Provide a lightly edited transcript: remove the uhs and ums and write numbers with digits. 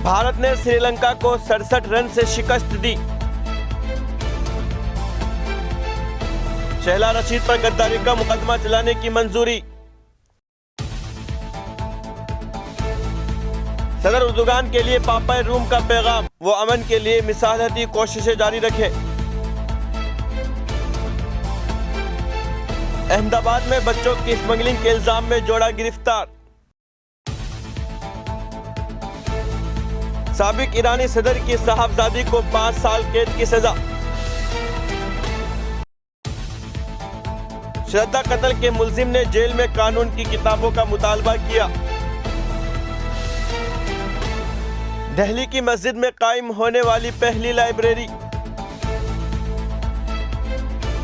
भारत ने श्रीलंका को 67 रन से शिकस्त दी। शहला रशीद पर गद्दारी का मुकदमा चलाने की मंजूरी। सदर उर्दुगान के लिए पापा रूम का पैगाम, वो अमन के लिए मिसालती कोशिशें जारी रखे। अहमदाबाद में बच्चों की स्मगलिंग के इल्जाम में जोड़ा गिरफ्तार। साबिक ईरानी सदर की साहबजादी को 5 साल कैद की सजा। श्रद्धा कत्ल के मुलजिम ने जेल में कानून की किताबों का मुतालबा किया। दिल्ली की मस्जिद में कायम होने वाली पहली लाइब्रेरी।